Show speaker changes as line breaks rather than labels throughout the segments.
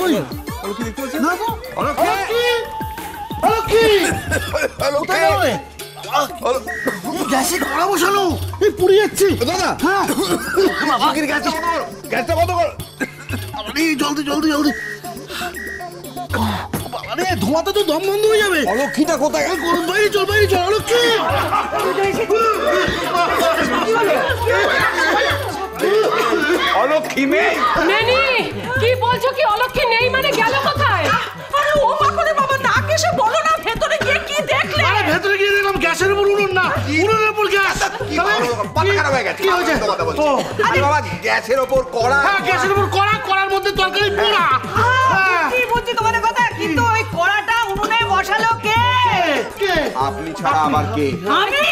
কই?
অলক্ষী দেখতে পাচ্ছেন
না তো।
অলক্ষী
অলক্ষী!
অলক্ষী
গ্যাসে কড়া বসানো, এই পুড়ে যাচ্ছে।
দাদা
হ্যাঁ,
অলক্ষীর গ্যাসটা বন্ধ করো, গ্যাসটা বন্ধ করো।
আরে জলদি জলদি জলদি। আরে ধোঁয়াতে তো দম বন্ধ হয়ে যাবে।
অলক্ষীটা কোথায়?
গরম, বাইরে চল বাইরে চল। অলক্ষী!
অলক্ষী নেই।
নেনি, কি বলছো? কি অলক্ষী নেই মানে গেল কোথায়?
আরে ও মা করে বাবা, তাকে সে বলো না ভেতরে গিয়ে কি দেখলে?
আরে ভেতরে গিয়ে দেখলাম গ্যাসের উপর উনুন না, উনুনের উপর গ্যাস।
মাথা খারাপ হয়ে গেছে।
কি হয়েছে?
আরে বাবা গ্যাসের ওপর কড়া।
হ্যাঁ, গ্যাসের উপর কড়া, কড়ার মধ্যে তরকারি পোড়া।
কি বলছি তোমাদের কথা, কিন্তু ওই কড়াটা উনুনে বসালো কে?
কে?
আপনি ছাড়া আবার কে?
আমি?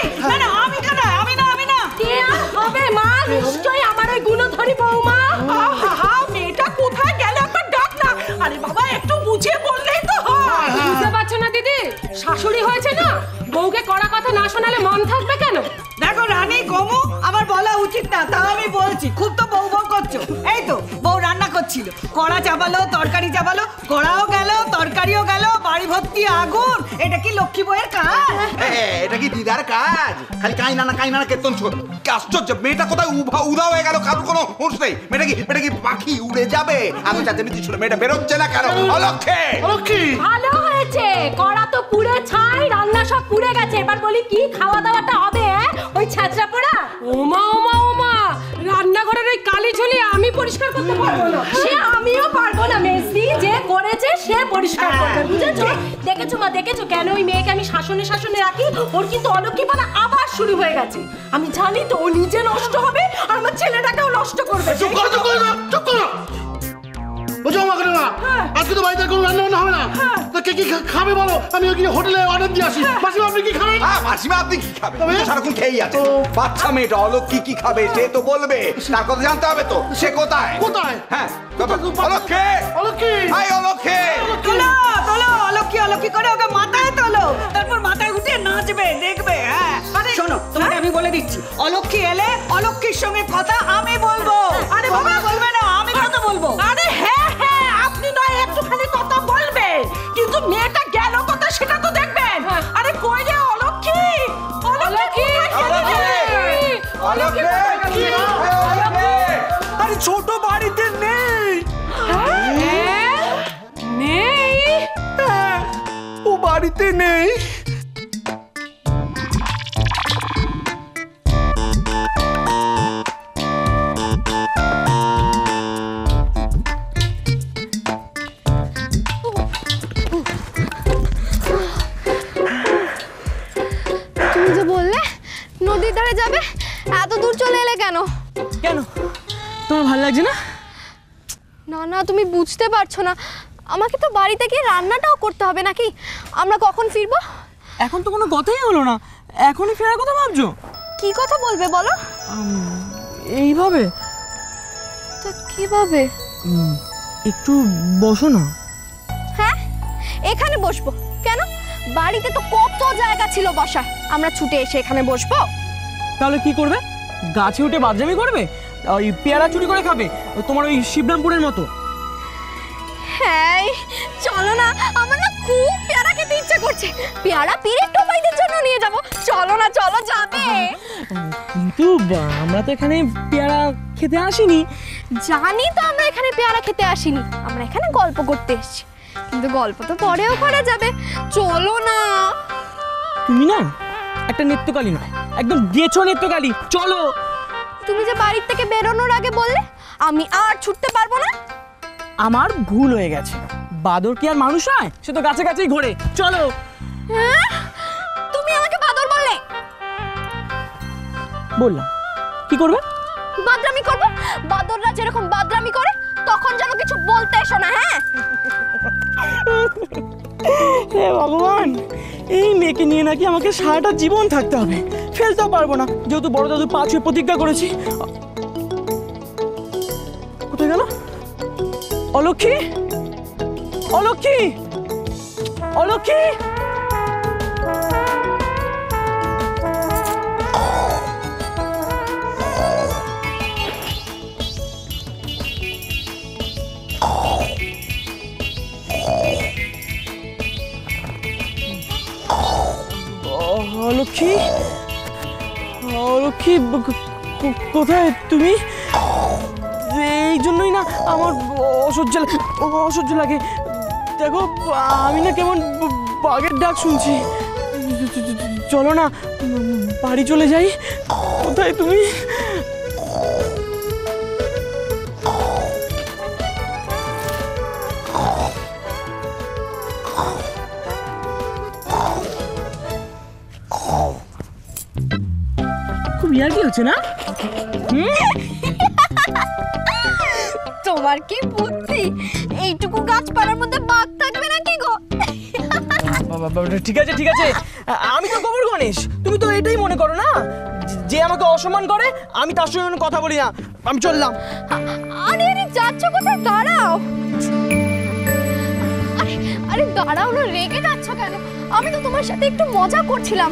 না আমি কেন? আমি না।
কে আর হবে মা? নিশ্চয়ই আমার ওই গুণধরী বৌমা।
আহা, মেয়েটা কোথায় গেল? একটা ডাক না। আরে বাবা, একটু বুঝিয়ে বললেই তো হয়।
বুঝতে পারছো না দিদি? শাশুড়ি হয়েছে না, বউকে কড়া কথা না শোনালে মন থাকবে কেন?
দেখো রানী কমু, আমার বলা উচিত না, তাও আমি বলছি। খুব তো বউ বউ করছো। এই তো বউ রান্না করছিল, কড়া চাপালো, তরকারি চাপালো, কড়াও গেল, তরকারিও গেল, বাড়ি ভর্তি আগুন। এটা কি লক্ষ্মী বউয়ের কাজ?
এটা কি দিদার কাজ? খালি কাইনা না কেতন ছোট। কি আশ্চর্য, মেয়েটা কোথায় উধাও হয়ে গেল, কারোর কোনো হুঁশ নেই। মেয়েটা কি পাখি উড়ে যাবে? আমি চাচামিচি ছিল, মেয়েটা বেরোচ্ছে না কেন? অলক্ষী!
অলক্ষী!
ভালো হয়েছে, কড়া তো পুড়ে ছাই, রান্না সব পুড়ে গেছে। এবার বলি কি খাওয়া দাওয়াটা হবে? ওই ছাঁচড়া পোড়া? ওমা ওমা ওমা, রান্নাঘরের ওই কালি ঝুলি আমি পরিষ্কার করতে পারবো না। সে আমিও পারবো না, মেসি যে করেছে সে পরিষ্কার করবে, বুঝেছো? দেখেছো মা, দেখেছো কেন ওই মেয়েকে আমি শাসনে রাখি? ওর কিন্তু অলক্ষীপনা আবার শুরু হয়ে গেছে। আমি জানি তো ও নিজে নষ্ট হবে আর আমার ছেলেটাকেও নষ্ট করবে।
চুপ করো, চুপ করো না, চুপ করো। বুঝো আমাকে না, আজকে তো বাড়িতে কোনো রান্না বান্না হবে না। তো কে কি খাবে বলো, আমি ওই হোটেলে অর্ডার দিয়ে আসি। মাসিমা আপনি কি খাবেন?
হ্যাঁ মাসিমা, আপনি কি খাবেন? সারাক্ষণ খেয়েই আছে। বাচ্চা মেয়েটা অলক্ষী কি খাবে সে তো বলবে, তার কথা জানতে হবে তো। সে কোথায়?
কোথায়?
হ্যাঁ অলক্ষী!
অলক্ষী!
হাই অলক্ষী!
তোলো অলক্ষী করে ওকে মাথায় তোলো, তারপর মাথায় উঠে নাচবে, দেখবে। হ্যাঁ শোনো, তোমাকে আমি বলে দিচ্ছি, অলক্ষী এলে অলক্ষীর সঙ্গে কথা আমি বলবো। আরে বাবা বলবে না, আমি কথা বলবো। আরে হ্যাঁ, আপনি নয় একটুখানি কথা বলবে, কিন্তু মেয়েটা গেল কথা সেটা তো দেখবেন। আরে কই রে অলক্ষী? আরে ছোট বাড়িতে নেই। ও বাড়িতে নেই।
তুমি যে বললে নদীর ধারে যাবে, এত দূর চলে এলে কেন?
কেন তোমার ভালো লাগছে না?
না না, তুমি বুঝতে পারছো না, আমাকে তো বাড়িতে গিয়ে রান্নাটাও করতে হবে নাকি? আমরা কখন ফিরবো?
এখন তো কোনো কথাই হলো না, এখনই ফেরার কথা ভাবছো?
কি কথা বলবে বলো?
এইভাবে?
তা কিভাবে?
একটু বসো না।
হ্যাঁ, এখানে বসবো কেন? বাড়িতে তো কত জায়গা ছিল বসার, আমরা ছুটে এসে এখানে বসবো?
তাহলে কি করবে? গাছে উঠে বাদরামি করবে? ওই পেয়ারা চুরি করে খাবে তোমার ওই শিবরামপুরের মতো?
হ্যাঁ চলো না, আমার না খুব পেয়ারা খেতে ইচ্ছা করছে। পেয়ারা পিড়ে টোপাইদের জন্য নিয়ে যাব। চলো না, চলো যাবে।
কিন্তু আমরা তো এখানে পেয়ারা খেতে আসিনি।
জানি তো আমরা এখানে পেয়ারা খেতে আসিনি, আমরা এখানে গল্প করতে এসেছি। কিন্তু গল্প তো পরেও করা যাবে, চলো না।
তুমি না একটা নৃত্যকালী নয়, একদম গেছো নৃত্যকালী, চলো।
তুমি যে বাড়ির থেকে বেরোনোর আগে বললে আমি আর ছুটতে পারবো না।
আমার ভুল হয়ে গেছে, বাদর কি আর মানুষ হয়? সে তো গাছে গাছেই ঘোরে, চলো।
হ্যাঁ, তুমি আমাকে বাদর বললে?
বললাম, কি করবে?
বাদরামি করবো। বাদররা যেরকম বাদরামি করে তখন যেন কিছু বলতে এসো না। হ্যাঁ
হে ভগবান, এই মেয়েকে নিয়ে নাকি আমাকে সারাটা জীবন থাকতে হবে, ফেলতেও পারবো না, যেহেতু বড় দাদু পা ছুঁয়ে প্রতিজ্ঞা করেছি। কোথায় গেল অলক্ষী? অলক্ষী! অলক্ষী! কোথায় তুমি? এই জন্যই না আমার অসহ্য লাগে। দেখো আমি না কেমন বাঘের ডাক শুনছি। চলো না বাড়ি চলে যাই। কোথায় তুমি? খুব ইয়ার্কি হচ্ছে না?
তোমার কি বুদ্ধি, এইটুকু গাছপালার মধ্যে বাঘ থাকবে নাকি গো?
ঠিক আছে আমি তো গোবর গণেশ, তুমি তো এটাই মনে করো না? যে আমাকে অসম্মান করে আমি তার সঙ্গে কোনো কথা বলি না। আমি চললাম।
আরে যাচ্ছ কোথায়? দাঁড়াও। আরে দাঁড়াও না, রেগে যাচ্ছ কেন? আমি তো তোমার সাথে একটু মজা করছিলাম।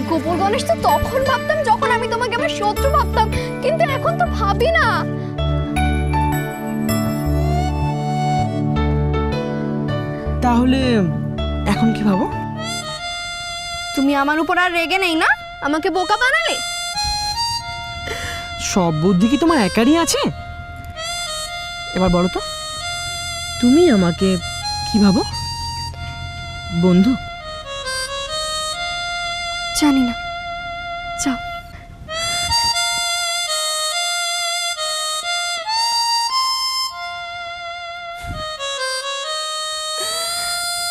গোবর গণেশ তো তখন ভাবতাম যখন আমি তোমাকে আমার শত্রু ভাবতাম, কিন্তু এখন তো ভাবি না।
তাহলে এখন কি ভাবো?
তুমি আমার উপর আর রেগে নেই না? আমাকে বোকা বানালে।
সব বুদ্ধি কি তোমার একারই আছে? এবার বলো তো, তুমি আমাকে কি ভাবো? বন্ধু?
জানি না, যাও।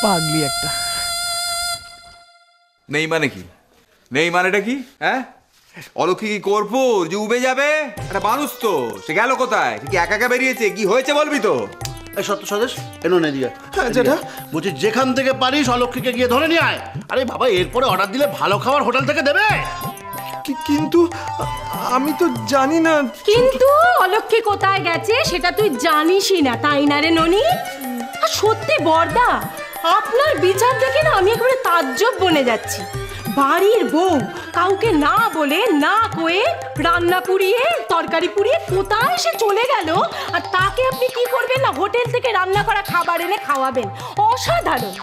পাগলি একটা।
নেই মানে কি? নেই মানেটা কি? হ্যাঁ, অলক্ষী কি করবো যে উবে যাবে? একটা মানুষ তো, সে গেল কোথায়? কি একা একা বেরিয়েছে? কি হয়েছে বলবি তো?
এই সত্য স্বদেশ এনো নে দিয়ে যেটা বলছি, যেখান থেকে পারিস অলক্ষীকে গিয়ে ধরে নিয়ে আয়। আরে বাবা, এরপরে অর্ডার দিলে ভালো খাবার হোটেল থেকে দেবে।
কিন্তু আমি তো জানি না।
কিন্তু অলক্ষী কোথায় গেছে সেটা তুই জানিসই না, তাই না রে ননি? আর সত্যি বর্দা, আপনার বিচার দেখে না আমি একেবারে তাজ্জব বনে যাচ্ছি। বাড়ির বউ কাউকে না বলে না কয়ে রান্না পুড়িয়ে তরকারি পুড়িয়ে কোথায় সে চলে গেল, আর তাকে আপনি কি করবেন না হোটেল থেকে রান্না করা খাবার এনে খাওয়াবেন। অসাধারণ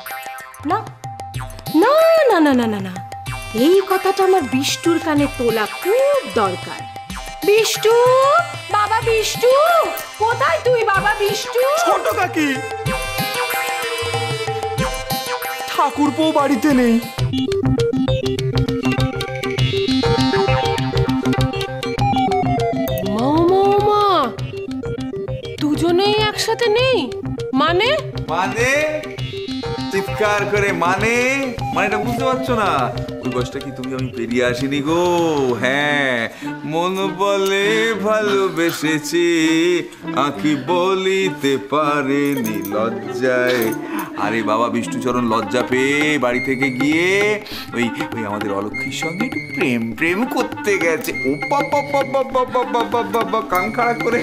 না? না না না না না না, এই কথাটা আমার বিষ্টুর কানে তোলা খুব দরকার। বিষ্টু, বাবা বিষ্টু, কোথায় তুই বাবা বিষ্টু?
ছোট কাকি, ঠাকুরপো বাড়িতে নেই।
মা দুজনেই একসাথে নেই মানে?
মানে চিৎকার করে মানেটা বুঝতে পারছো না? ওই বয়সটা কি তুমি আমি পেরিয়ে আসিনি গো? হ্যাঁ, মন বলে ভালোবেসেছি, আঁখি বলিতে পারেনি লজ্জায়। আরে বাবা বিষ্ণুচরণ লজ্জা পেয়ে বাড়ি থেকে গিয়ে ওই আমাদের অলক্ষীর সঙ্গে একটু প্রেম করতে গেছে। ও বাবা কান খাড়া করে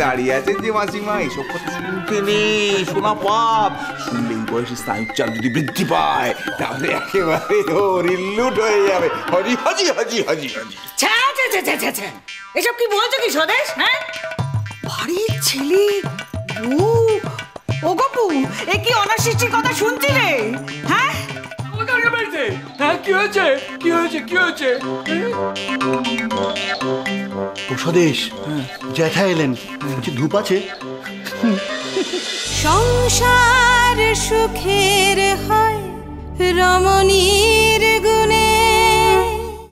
দাঁড়িয়ে আছে যে মাসিমা। এসব কথা শুনতে নেই, শোনা পাপ। শুনলে এই বয়সে স্নায়ুর চাপ যদি বৃদ্ধি পায় তাহলে একেবারে রিল্লুট হয়ে যাবে। হজি হজি হজি হজি হজি।
এসব কি বলছো কি স্বদেশ? হ্যাঁ, বাড়ির ছেলে বউ, ও গপু, এ কি অনাসৃষ্টির কথা শুনছিলে? হ্যাঁ,
কি হয়েছে?
ও স্বদেশ, জ্যাঠা এলেন, বলছি ধূপ আছে?
সংসার সুখের হয়